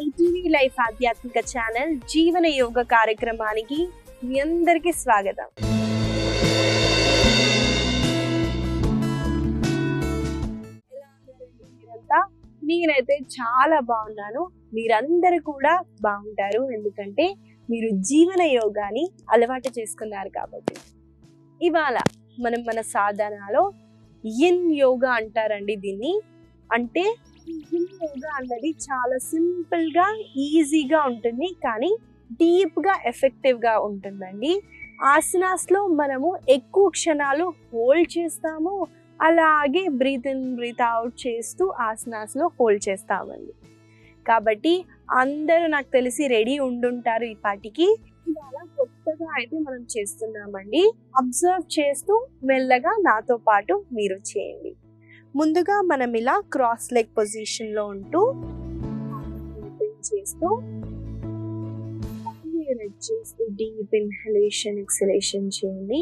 ETV life ఆధ్యాత్మిక channel జీవన యోగ కార్యక్రమానికి మీ అందరికీ స్వాగతం. నేనైతే చాలా బాగున్నాను. మీరందరూ కూడా బాగుంటారు, ఎందుకంటే మీరు జీవన యోగాని అలవాటు చేసుకున్నారు కాబట్టి. ఇవాళ మనం మన సాధనలో యిన్ యోగా అంటారండి దీన్ని. అంటే యిన్ యోగా అన్నది చాలా సింపుల్ గా ఈజీగా ఉంటుంది, కానీ డీప్ గా ఎఫెక్టివ్ గా ఉంటుందండి. ఆసనాస్ లో మనము ఎక్కువ క్షణాలు హోల్డ్ చేస్తాము, అలాగే బ్రీత్ ఇన్ బ్రీత్ అవుట్ చేస్తూ ఆసనాస్ లో హోల్డ్ చేస్తామండి. కాబట్టి అందరూ నాకు తెలిసి రెడీ ఉండుంటారు ఈ పాటికి. ఇవాళ కొత్తగా అయితే మనం చేస్తున్నామండి. అబ్జర్వ్ చేస్తూ మెల్లగా నాతో పాటు మీరు చేయండి. ముందుగా మనం ఇలా క్రాస్ లెగ్ పొజిషన్ లో ఉంటూ చేస్తూ చేస్తూ డీప్ ఇన్హలేషన్ ఎక్సలేషన్ చేయండి.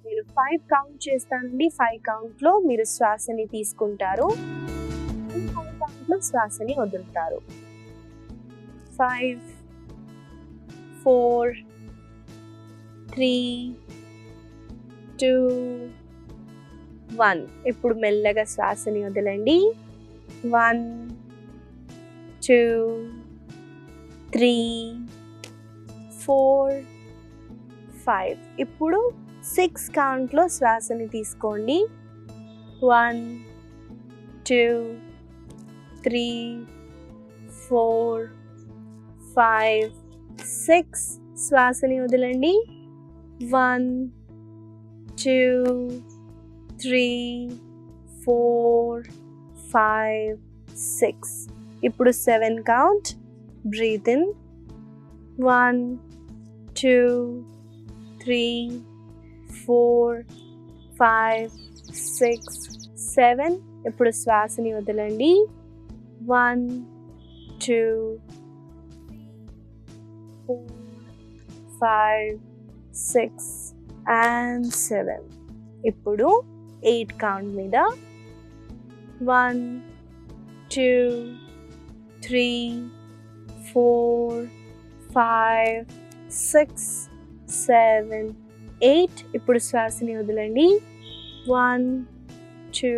నేను 5 కౌంట్ చేస్తానండి. 5 కౌంట్ లో మీరు శ్వాసని తీసుకుంటారు, 5 కౌంట్ లో శ్వాసని వదులుతారు. 5 4 3 2 1. ఇప్పుడు మెల్లగా శ్వాసని వదలండి. 1 2 3 4 5. ఇప్పుడు 6 కౌంట్ లో శ్వాసని తీసుకోండి. 1 2 3 4 5 6. శ్వాసని వదలండి. 1 2 3 4 5 6. ఇప్పుడు 7 కౌంట్. Breath in. 1 2 3 4 5 6 7. ఇప్పుడు శ్వాసని వదలండి. 1 2 4 5 6 and 7. ఇప్పుడు 8 కౌంట్ మీద 1 2 3 4 5 6 7 8. ఇప్పుడు శ్వాసని వదలండి. 1 2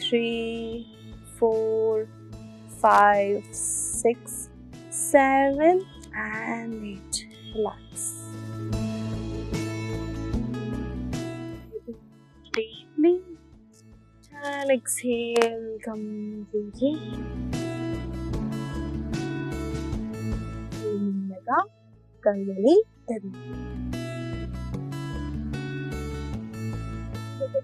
3 4 5 6 7 and 8. Relax. Deeply and exhale completely. మెల్లగా కళ్ళని తెరవండి.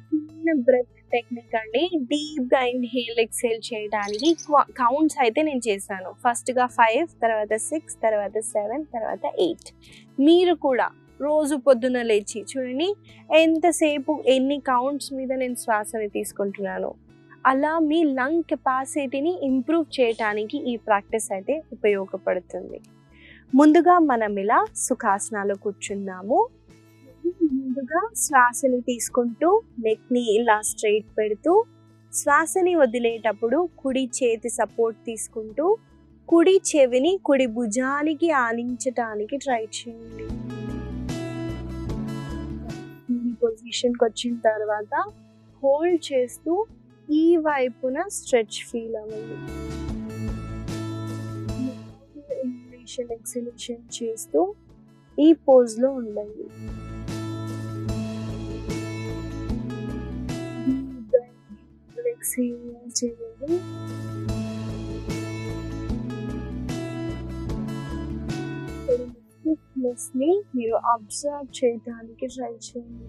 చిన్న బ్రెత్ టెక్నిక్ అండి. డీప్ గా ఇన్హేల్ ఎక్సేల్ చేయడానికి కౌంట్స్ అయితే నేను చేశాను. ఫస్ట్ గా 5, తర్వాత 6, తర్వాత 7, తర్వాత 8. మీరు కూడా రోజు పొద్దున లేచి చూడండి ఎంతసేపు ఎన్ని కౌంట్స్ మీద నేను శ్వాసని తీసుకుంటున్నాను. అలా మీ లంగ్ కెపాసిటీని ఇంప్రూవ్ చేయడానికి ఈ ప్రాక్టీస్ అయితే ఉపయోగపడుతుంది. ముందుగా మనం ఇలా సుఖాసనాలు కూర్చున్నాము. ముందుగా శ్వాసని తీసుకుంటూ నెక్ ని ఇలా స్ట్రైట్ పెడుతూ, శ్వాసని వదిలేటప్పుడు కుడి చేతి సపోర్ట్ తీసుకుంటూ కుడి చెవిని కుడి భుజానికి ఆనించటానికి ట్రై చేయండి. ఈ పొజిషన్కి వచ్చిన తర్వాత హోల్డ్ చేస్తూ ఈ వైపున స్ట్రెచ్ ఫీల్ అవ్వండి. ఇన్హలేషన్ ఎక్సలేషన్ చేస్తూ ఈ పోజ్ లో ఉండండి. ఎక్సేల్ చేయండి. ఫిట్నెస్ ని మీరు అబ్జర్వ్ చేయడానికి ట్రై చేయండి.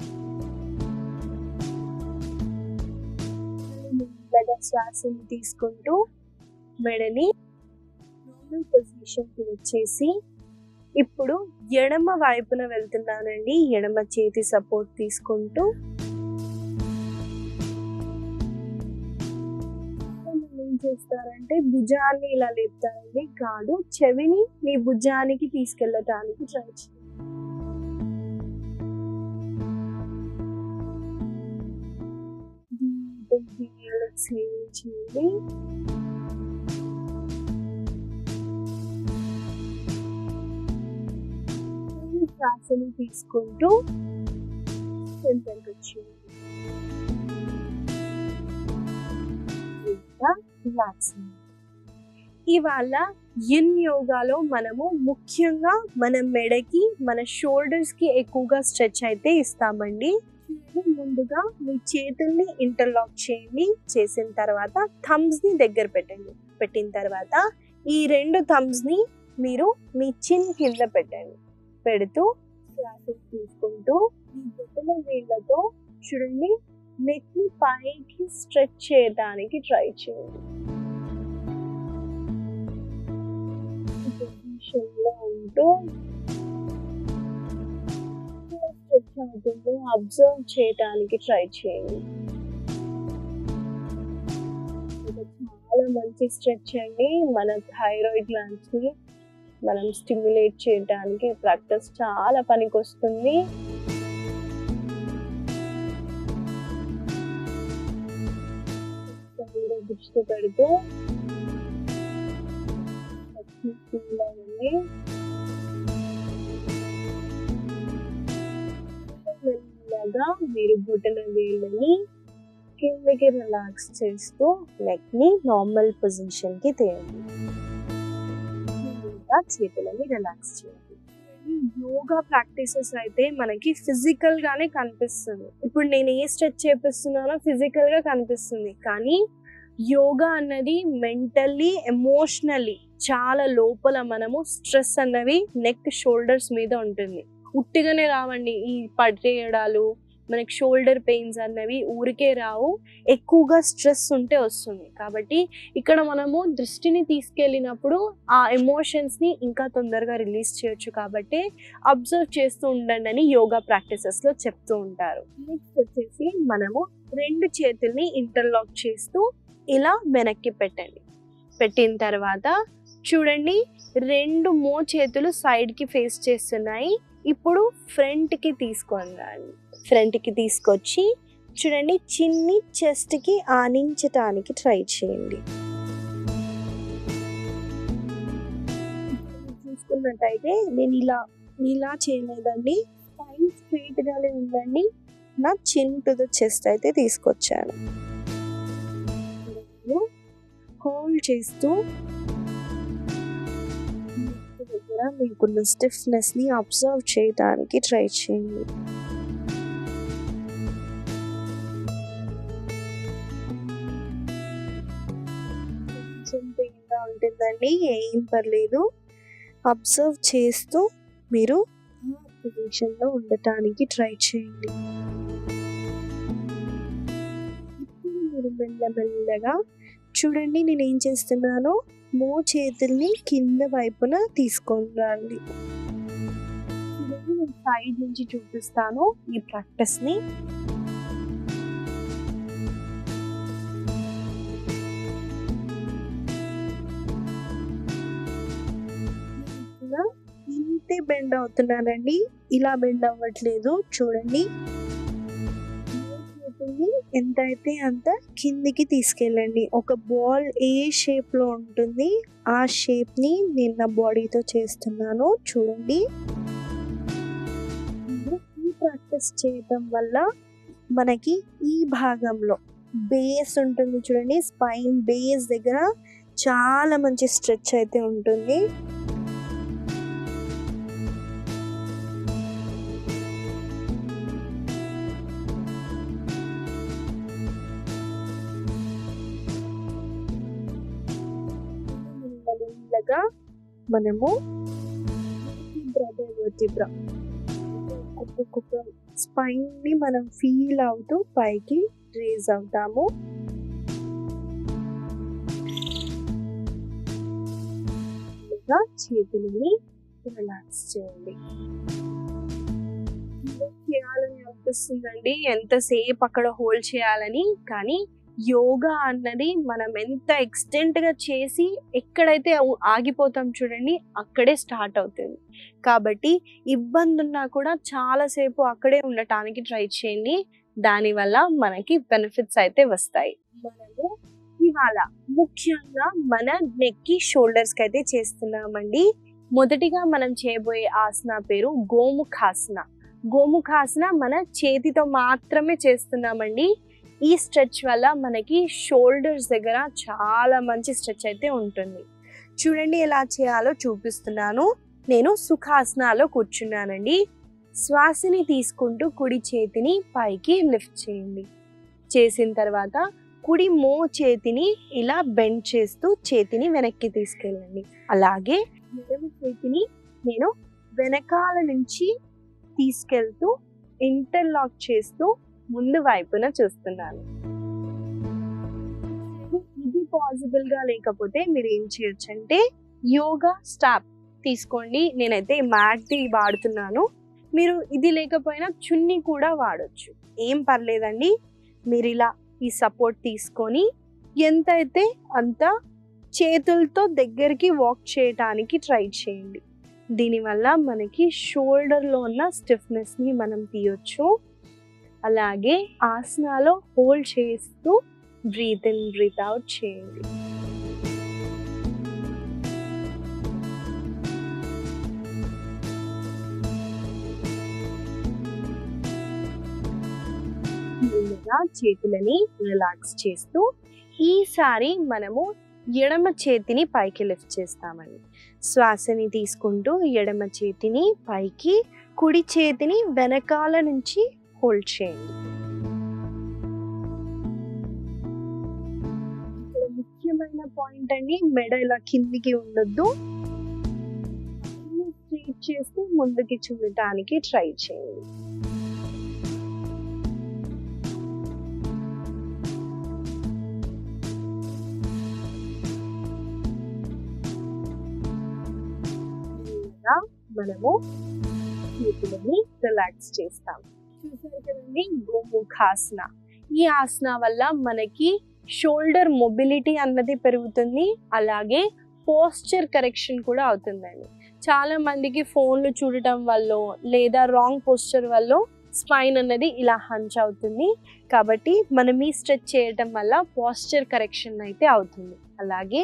మెల్లగా శ్వాసని తీసుకుంటూ మెడని నార్మల్ పొజిషన్కి వచ్చేసి ఇప్పుడు ఎడమ వైపున వెళ్తున్నానండి. ఎడమ చేతి సపోర్ట్ తీసుకుంటూ ఏం చేస్తారంటే భుజాన్ని ఇలా లేపుతారండి, కాదు చెవిని మీ భుజానికి తీసుకెళ్ళటానికి ట్రై చేయండి. ఇన్హేల్ ఎక్స్హేల్ చేయండి. శ్వాసని తీసుకుంటూ సెంటర్కి వచ్చేయండి. రిలాక్సింగ్. ఇవాళ యిన్ యోగాలో మనము ముఖ్యంగా మన మెడకి, మన షోల్డర్స్ కి ఎక్కువగా స్ట్రెచ్ అయితే ఇస్తామండి. ముందుగా మీ చేతుల్ని ఇంటర్లాక్ చేయండి. చేసిన తర్వాత థమ్స్ ని దగ్గర పెట్టండి. పెట్టిన తర్వాత ఈ 2 థమ్స్ ని మీరు మీ చిన్ కింద పెట్టండి. పెడుతూ శ్వాస తీసుకుంటూ ఈ బొటన వేళ్ళతో చూడండి నెక్ ని పైకి స్ట్రెచ్ చేయడానికి ట్రై చేయండి. ఉంటూ స్ట్రెచ్ అవుతుందో అబ్జర్వ్ చేయడానికి ట్రై చేయండి. చాలా మంచి స్ట్రెచ్ అండి. మన థైరాయిడ్ గ్లాండ్స్ ని మనం స్టిమ్యులేట్ చేయడానికి ప్రాక్టీస్ చాలా పనికొస్తుంది. దృష్టి పెడుతూ మెల్లగా మీరు బొటన వేళ్ళని కిందకి రిలాక్స్ చేస్తూ నెక్ ని నార్మల్ పొజిషన్ కి తేయండి. చేతులని రిలాక్స్ చేయండి. యోగా ప్రాక్టీసెస్ అయితే మనకి ఫిజికల్ గానే కనిపిస్తుంది. ఇప్పుడు నేను ఏ స్ట్రెచ్ చేపిస్తున్నానో ఫిజికల్ గా కనిపిస్తుంది, కానీ యోగా అన్నది మెంటల్లీ, ఎమోషనల్లీ చాలా లోపల మనము స్ట్రెస్ అన్నవి నెక్, షోల్డర్స్ మీద ఉంటుంది. ఉట్టిగానే రావండి ఈ పట్టేయడాలు, మనకి షోల్డర్ పెయిన్స్ అన్నవి ఊరికే రావు, ఎక్కువగా స్ట్రెస్ ఉంటే వస్తుంది. కాబట్టి ఇక్కడ మనము దృష్టిని తీసుకెళ్ళినప్పుడు ఆ ఎమోషన్స్ని ఇంకా తొందరగా రిలీజ్ చేయొచ్చు. కాబట్టి అబ్జర్వ్ చేస్తూ ఉండండి అని యోగా ప్రాక్టీసెస్లో చెప్తూ ఉంటారు. నెక్స్ట్ వచ్చేసి మనము 2 చేతుల్ని ఇంటర్లాక్ చేస్తూ ఇలా వెనక్కి పెట్టండి. పెట్టిన తర్వాత చూడండి 2 మోచేతులు సైడ్కి ఫేస్ చేస్తున్నాయి. ఇప్పుడు ఫ్రంట్కి తీసుకొని ఫ్రంట్కి తీసుకొచ్చి చూడండి చిన్ని చెస్ట్కి ఆనించటానికి ట్రై చేయండి. చూసుకున్నట్టయితే నేను ఇలా చేయలేదండి, స్పైన్ స్ట్రైట్గానే ఉందండి. నా చిన్ టు ద చెస్ట్ అయితే తీసుకొచ్చాను. హోల్డ్ చేస్తూ దగ్గర మీకున్న స్టిఫ్నెస్ ని అబ్జర్వ్ చేయడానికి ట్రై చేయండి. కొంచెం పెయిన్గా ఉంటుందండి, ఏం పర్లేదు. అబ్జర్వ్ చేస్తూ మీరు ఆ పొజిషన్లో ఉండటానికి ట్రై చేయండి. ఇప్పుడు మీరు మెల్లమెల్లగా చూడండి నేను ఏం చేస్తున్నానో, చేతుల్ని కింద వైపున తీసుకొని రండి. నేను సైడ్ నుంచి చూపిస్తాను ఈ ప్రాక్టీస్ని. ఇంతే బెండ్ అవుతున్నానండి, ఇలా బెండ్ అవ్వట్లేదు. చూడండి ఎంత అయితే అంత కిందికి తీసుకెళ్ళండి. ఒక బాల్ ఏ షేప్లో ఉంటుంది ఆ షేప్ని నేను నా బాడీతో చేస్తున్నాను. చూడండి ఈ ప్రాక్టీస్ చేయటం వల్ల మనకి ఈ భాగంలో బేస్ ఉంటుంది చూడండి, స్పైన్ బేస్ దగ్గర చాలా మంచి స్ట్రెచ్ అయితే ఉంటుంది. మనము ఒక్కొక్క స్పైన్ ని మనం ఫీల్ అవుతూ పైకి రేజ్ అవుతాము. చేతులని రిలాక్స్ చేయండి. చేయాలని అనిపిస్తుందండి, ఎంతసేపు అక్కడ హోల్డ్ చేయాలని. కానీ యోగా అన్నది మనం ఎంత ఎక్స్టెంట్గా చేసి ఎక్కడైతే ఆగిపోతాం చూడండి అక్కడే స్టార్ట్ అవుతుంది. కాబట్టి ఇబ్బంది ఉన్నా కూడా చాలాసేపు అక్కడే ఉండటానికి ట్రై చేయండి. దానివల్ల మనకి బెనిఫిట్స్ అయితే వస్తాయి. మనము ఇవాళ ముఖ్యంగా మన నెక్ కి షోల్డర్స్ కి అయితే చేస్తున్నామండి. మొదటిగా మనం చేయబోయే ఆసన పేరు గోముఖాసన. గోముఖాసన మన చేతితో మాత్రమే చేస్తున్నామండి. ఈ స్ట్రెచ్ వల్ల మనకి షోల్డర్స్ దగ్గర చాలా మంచి స్ట్రెచ్ అయితే ఉంటుంది. చూడండి ఎలా చేయాలో చూపిస్తున్నాను. నేను సుఖాసనాలో కూర్చున్నానండి. శ్వాసని తీసుకుంటూ కుడి చేతిని పైకి లిఫ్ట్ చేయండి. చేసిన తర్వాత కుడి మో చేతిని ఇలా బెండ్ చేస్తూ చేతిని వెనక్కి తీసుకెళ్ళండి. అలాగే ఎడమ చేతిని నేను వెనకాల నుంచి తీసుకెళ్తూ ఇంటర్లాక్ చేస్తూ ముందు వైపున చూస్తున్నాను. ఇది పాసిబుల్ గా లేకపోతే మీరు ఏం చేయొచ్చు అంటే యోగా స్టాప్ తీసుకోండి. నేనైతే మ్యాట్ది వాడుతున్నాను. మీరు ఇది లేకపోయినా చున్నీ కూడా వాడొచ్చు, ఏం పర్లేదండి. మీరు ఇలా ఈ సపోర్ట్ తీసుకొని ఎంత అయితే అంత చేతులతో దగ్గరికి వాక్ చేయడానికి ట్రై చేయండి. దీనివల్ల మనకి షోల్డర్లో ఉన్న స్టిఫ్నెస్ని మనం తీయొచ్చు. అలాగే ఆసనాలో హోల్డ్ చేస్తూ బ్రీత్ ఇన్ బ్రీత్ అవుట్ చేయండి. ముందుగా చేతులని రిలాక్స్ చేస్తూ ఈసారి మనము ఎడమ చేతిని పైకి లిఫ్ట్ చేస్తామండి. శ్వాసని తీసుకుంటూ ఎడమ చేతిని పైకి, కుడి చేతిని వెనకాల నుంచి హోల్డ్ చేయండి. ఇక్కడ ముఖ్యమైన పాయింట్ అండి, మెడ ఇలా కిందికి ఉండొద్దు. స్ట్రెయిట్ చేస్తూ ముందుకి చూడటానికి ట్రై చేయండి. మనము చేతులని రిలాక్స్ చేస్తాం. చూసారు కదండి గోముఖాసన. ఈ ఆసన వల్ల మనకి షోల్డర్ మొబిలిటీ అన్నది పెరుగుతుంది. అలాగే పోస్చర్ కరెక్షన్ కూడా అవుతుందండి. చాలా మందికి ఫోన్లు చూడటం వల్ల లేదా రాంగ్ పోస్చర్ వల్ల స్పైన్ అన్నది ఇలా హంచ్ అవుతుంది. కాబట్టి మనం ఈ స్ట్రెచ్ చేయటం వల్ల పోస్చర్ కరెక్షన్ అయితే అవుతుంది. అలాగే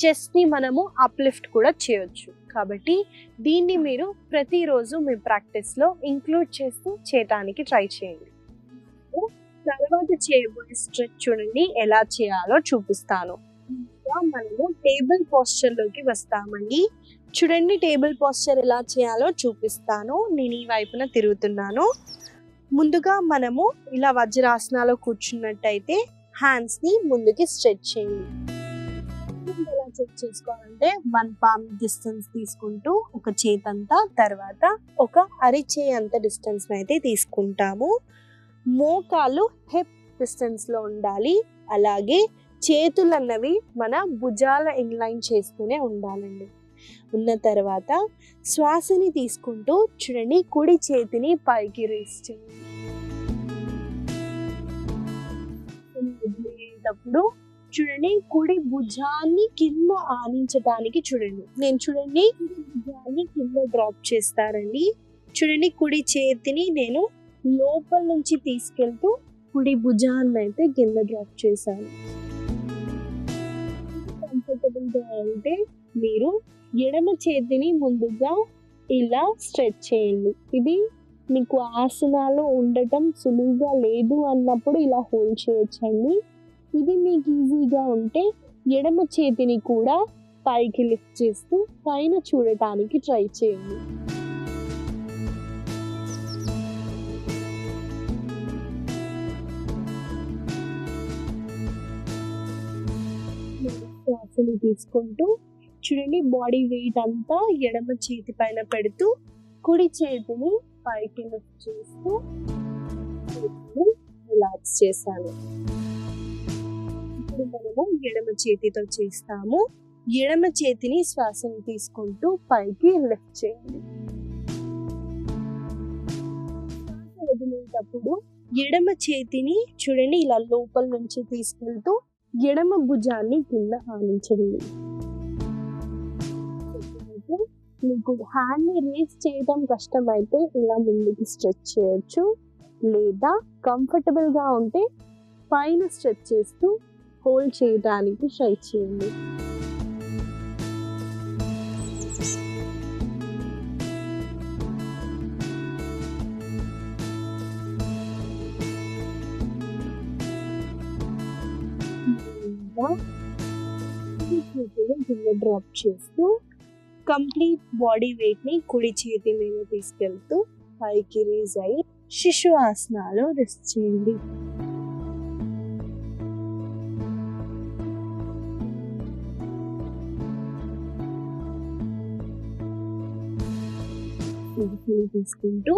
చెస్ట్ని మనము అప్లిఫ్ట్ కూడా చేయొచ్చు. కాబట్టి దీన్ని మీరు ప్రతిరోజు మీ ప్రాక్టీస్లో ఇంక్లూడ్ చేస్తూ చేయటానికి ట్రై చేయండి. తర్వాత చేయబోయే స్ట్రెచ్ చూడండి ఎలా చేయాలో చూపిస్తాను. ఇంకా మనము టేబుల్ పోస్చర్లోకి వస్తామండి. చూడండి టేబుల్ పోస్చర్ ఎలా చేయాలో చూపిస్తాను. నేను ఈ వైపున తిరుగుతున్నాను. ముందుగా మనము ఇలా వజ్రాసనాలో కూర్చున్నట్టయితే హ్యాండ్స్ని ముందుకి స్ట్రెచ్ చేయండి. ఎలా చెక్ చేసుకోవాలంటే 1 palm డిస్టెన్స్ తీసుకుంటూ ఒక చేతంతా, తర్వాత ఒక అరిచేయి అంత డిస్టెన్స్ అయితే తీసుకుంటాము. మోకాలు హిప్ డిస్టెన్స్లో ఉండాలి. అలాగే చేతులు అన్నవి మన భుజాల ఇన్లైన్ చేస్తూనే ఉండాలండి. ఉన్న తర్వాత శ్వాసని తీసుకుంటూ చూడండి కుడి చేతిని పైకి రేస్ చేయండి. వదిలేటప్పుడు చూడండి కుడి భుజాన్ని కింద ఆనించడానికి చూడండి. నేను చూడండి కుడి భుజాన్ని కింద డ్రాప్ చేస్తారండి. చూడండి కుడి చేతిని నేను లోపల నుంచి తీసుకెళ్తూ కుడి భుజాన్ని అయితే కింద డ్రాప్ చేశాను. కంఫర్టబుల్గా అయితే మీరు ఎడమ చేతిని ముందుగా ఇలా స్ట్రెచ్ చేయండి. ఇది మీకు ఆసనాలు ఉండటం సులువుగా లేదు అన్నప్పుడు ఇలా హోల్డ్ చేయొచ్చండి. ఇది మీకు ఈజీగా ఉంటే ఎడమ చేతిని కూడా పైకి లిఫ్ట్ చేస్తూ పైన చూడటానికి ట్రై చేయండి. శ్వాసని తీసుకుంటూ చూడండి బాడీ వెయిట్ అంతా ఎడమ చేతి పైన పెడుతూ కుడి చేతిని పైకి లిఫ్ట్ చేస్తూ రిలాక్స్ చేశాను. ఇప్పుడు మనము ఎడమ చేతితో చేస్తాము. ఎడమ చేతిని శ్వాసని తీసుకుంటూ పైకి లిఫ్ట్ చేయండి. శ్వాస వదిలేటప్పుడు ఎడమ చేతిని చూడండి ఇలా లోపల నుంచి తీసుకెళ్తూ ఎడమ భుజాన్ని కింద ఆనించండి. మీకు హ్యాండ్ని రేస్ చేయడం కష్టమైతే ఇలా ముందుకు స్ట్రెచ్ చేయొచ్చు. లేదా కంఫర్టబుల్ గా ఉంటే పైన స్ట్రెచ్ చేస్తూ హోల్డ్ చేయడానికి ట్రై చేయండి. చేతిని కింద డ్రాప్ చేస్తూ కంప్లీట్ బాడీ వెయిట్ ని కుడి చేతి మీద తీసుకెళ్తూ పైకి రేజ్ అయ్యి శిశు ఆసనాలో రెస్ట్ చేయండి. తీసుకుంటూ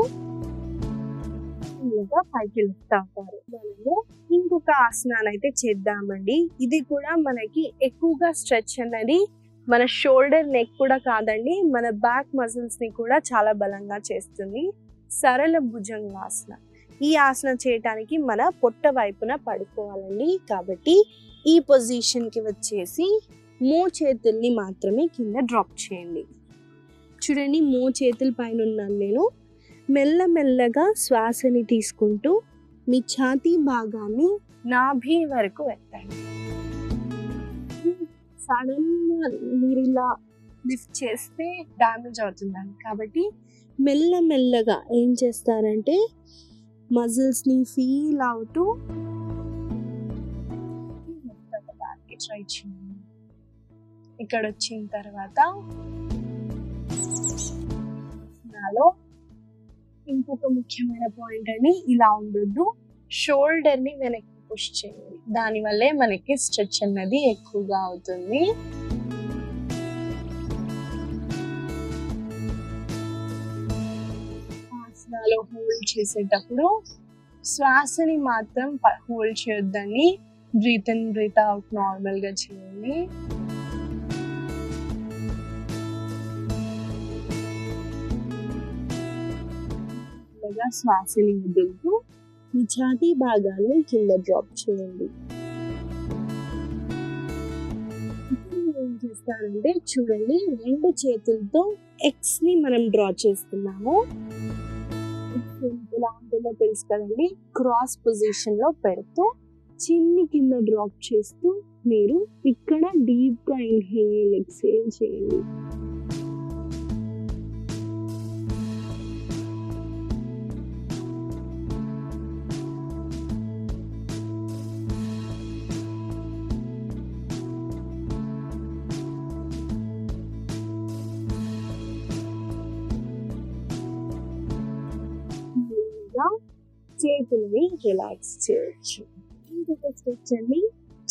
ఇలాగా పైకి లిఫ్ట్ అవుతారు. మనము ఇంకొక ఆసనాన్ని అయితే చేద్దామండి. ఇది కూడా మనకి ఎక్కువగా స్ట్రెచ్ అన్నది మన షోల్డర్ నెక్ కూడా కాదండి, మన బ్యాక్ మజిల్స్ ని కూడా చాలా బలంగా చేస్తుంది. సరళ భుజంగాసన. ఈ ఆసనం చేయటానికి మన పొట్ట వైపున పడుకోవాలండి. కాబట్టి ఈ పొజిషన్ కి వచ్చేసి చేతుల్ని మాత్రమే కింద డ్రాప్ చేయండి. చూడండి, చేతుల పైన ఉన్నాను నేను. మెల్లమెల్లగా శ్వాసని తీసుకుంటూ మీ ఛాతీ భాగాన్ని నాభి వరకు ఎత్తండి. సడన్ గా మీరు ఇలా లిఫ్ట్ చేస్తే డ్యామేజ్ అవుతుందండి. కాబట్టి మెల్లమెల్లగా ఏం చేస్తారంటే మజిల్స్ ని ఫీల్ అవుతూ ట్రై చేయండి. ఇక్కడ వచ్చిన తర్వాత నాలో ఇంకొక ముఖ్యమైన పాయింట్ అని, ఇలా ఉండొద్దు, షోల్డర్ ని వెనక్కి పుష్ చేయండి. దానివల్లే మనకి స్ట్రెచ్ అన్నది ఎక్కువగా అవుతుంది. ఆసనాలో హోల్డ్ చేసేటప్పుడు శ్వాసని మాత్రం హోల్డ్ చేయొద్దండి. Breathe in breathe out normal గా చేయండి. శ్వాసని వదులుతూ మీ ఛాతీ భాగాన్ని కింద డ్రాప్ చేయండి. ఏం చేస్తారంటే చూడండి, 2 చేతులతో ఎక్స్ ని మనం డ్రా చేస్తున్నాము. ఎలా ఉంటుందో తెలుసు కదండి. క్రాస్ పొజిషన్ లో పెడుతూ చిన్ని కింద డ్రాప్ చేస్తూ మీరు ఇక్కడ డీప్ గా ఇన్హేల్ ఎక్స్హేల్ చేయండి. చేతులని రిలాక్స్ చేయొచ్చు. ఇంకొక స్ట్రెచ్ అండి,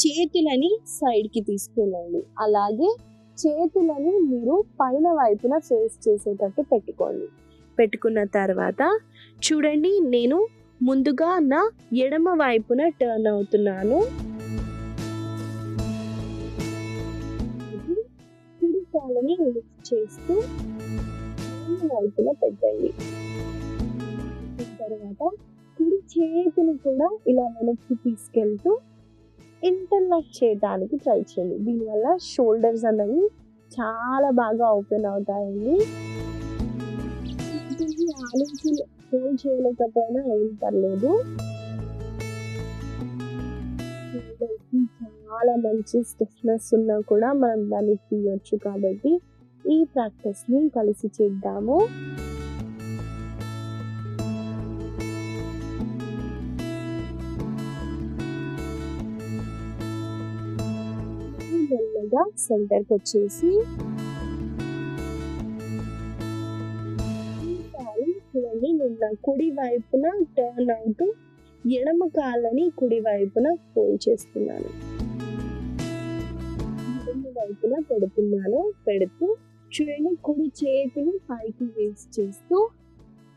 చేతులని సైడ్ కి తీసుకెళ్ళండి. అలాగే చేతులని మీరు పైన వైపున ఫేస్ చేసేటట్టు పెట్టుకోండి. పెట్టుకున్న తర్వాత చూడండి, నేను ముందుగా నా ఎడమ వైపున టర్న్ అవుతున్నాను. కుడి కాళ్ళని లిఫ్ట్ చేస్తూ వైపున పెట్టండి. తర్వాత కుడి చేతిని కూడా ఇలా వెనక్కి తీసుకెళ్తూ ఇంటర్లాక్ చేయడానికి ట్రై చేయండి. దీనివల్ల షోల్డర్స్ అనేవి చాలా బాగా ఓపెన్ అవుతాయండి. ఆలోచి హోల్డ్ చేయలేకపోయినా ఏం పర్లేదు. చాలా మంచి స్టిఫ్నెస్ ఉన్నా కూడా మనం దాన్ని తీయొచ్చు. కాబట్టి ఈ ప్రాక్టీస్ ని కలిసి చేద్దాము. మెల్లగా సెంటర్కి వచ్చేసి చూడండి, నేను కుడి వైపున టర్న్ అవుతూ ఎడమ కాళ్ళని కుడి వైపున ఫోల్డ్ చేస్తున్నాను. ఎడమ వైపున పెడుతూ చూడండి, కుడి చేతిని పైకి వేస్ట్ చేస్తూ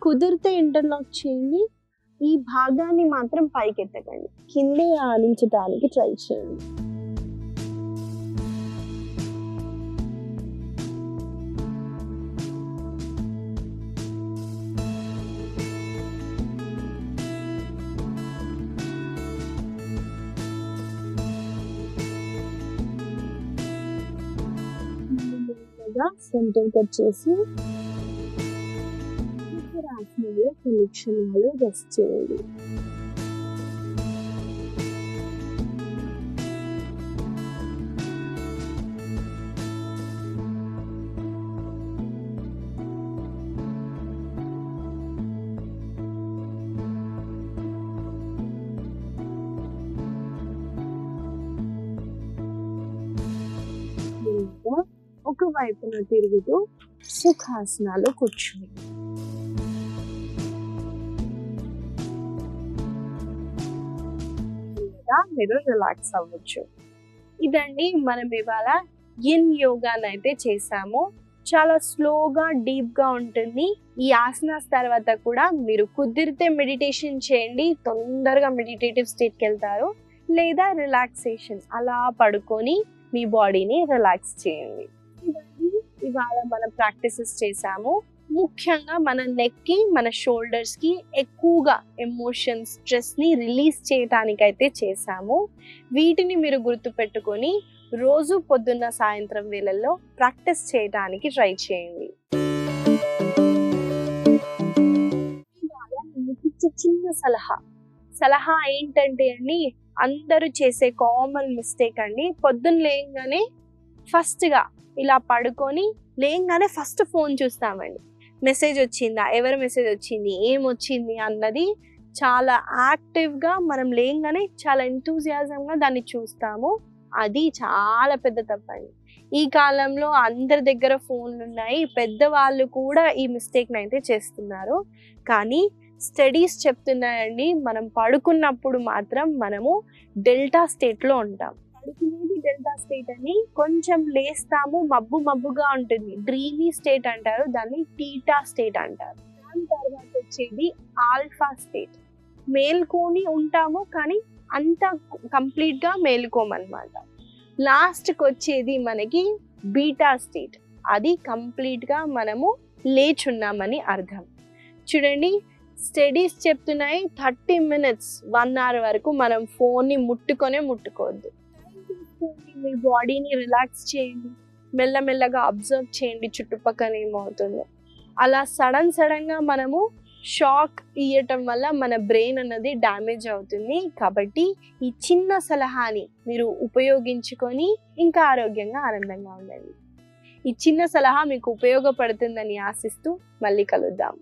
కుదిరితే ఇంటర్లాక్ చేయండి. ఈ భాగాన్ని మాత్రం పైకి ఎత్తకండి, కిందే ఆనించడానికి ట్రై చేయండి. సెంటర్కి వచ్చేసి ఆసనాలు కొన్ని క్షణాలు రెస్ట్ చేయండి. ఇంకా ఒక వైపున తిరుగుతూ సుఖాసనాలు కూర్చోండి. మీరు రిలాక్స్ అవ్వచ్చు. ఇదండి మనం ఇవాళ యిన్ యోగానైతే చేసాము. చాలా స్లోగా డీప్ గా ఉంటుంది. ఈ ఆసనాస్ తర్వాత కూడా మీరు కుదిరితే మెడిటేషన్ చేయండి, తొందరగా మెడిటేటివ్ స్టేట్కి వెళ్తారు. లేదా రిలాక్సేషన్ అలా పడుకొని మీ బాడీని రిలాక్స్ చేయండి. ఇవన్నీ ఇవాళ మనం ప్రాక్టీసెస్ చేసాము. ముఖ్యంగా మన నెక్కి మన షోల్డర్స్కి ఎక్కువగా ఎమోషన్స్ స్ట్రెస్ని రిలీజ్ చేయడానికైతే చేసాము. వీటిని మీరు గుర్తుపెట్టుకొని రోజు పొద్దున్న సాయంత్రం వేళల్లో ప్రాక్టీస్ చేయడానికి ట్రై చేయండి. ఇవాళ మీకు చిన్న సలహా ఏంటంటే అండి, అందరూ చేసే కామన్ మిస్టేక్ అండి, పొద్దున్న లేయంగానే ఫస్ట్గా ఇలా పడుకొని లేయంగానే ఫస్ట్ ఫోన్ చూస్తామండి. మెసేజ్ వచ్చిందా, ఎవరి మెసేజ్ వచ్చింది, ఏమొచ్చింది అన్నది చాలా యాక్టివ్గా మనం లేయంగానే చాలా ఎంతూజియాజంగా దాన్ని చూస్తాము. అది చాలా పెద్ద తప్పండి. ఈ కాలంలో అందరి దగ్గర ఫోన్లు ఉన్నాయి, పెద్దవాళ్ళు కూడా ఈ మిస్టేక్ని అయితే చేస్తున్నారు. కానీ స్టడీస్ చెప్తున్నాయండి, మనం పడుకున్నప్పుడు మాత్రం మనము డెల్టా స్టేట్లో ఉంటాం. పడుకునేది డెల్టా స్టేట్ అని, కొంచెం లేస్తాము మబ్బుగా ఉంటుంది, డ్రీమీ స్టేట్ అంటారు, దాన్ని టీటా స్టేట్ అంటారు. దాని తర్వాత వచ్చేది ఆల్ఫా స్టేట్, మేల్కొని ఉంటాము కానీ అంత కంప్లీట్గా మేలుకోమన్నమాట. లాస్ట్కి వచ్చేది మనకి బీటా స్టేట్, అది కంప్లీట్గా మనము లేచున్నామని అర్థం. చూడండి, స్టడీస్ చెప్తున్నాయి 30 minutes 1 hour వరకు మనం ఫోన్ని ముట్టుకోవద్దు. మీ బాడీని రిలాక్స్ చేయండి, మెల్లమెల్లగా అబ్జర్వ్ చేయండి చుట్టుపక్కల ఏమవుతుందో. అలా సడన్గా మనము షాక్ ఇవ్వటం వల్ల మన బ్రెయిన్ అన్నది డ్యామేజ్ అవుతుంది. కాబట్టి ఈ చిన్న సలహాని మీరు ఉపయోగించుకొని ఇంకా ఆరోగ్యంగా ఆనందంగా ఉండండి. ఈ చిన్న సలహా మీకు ఉపయోగపడుతుందని ఆశిస్తూ మళ్ళీ కలుద్దాం.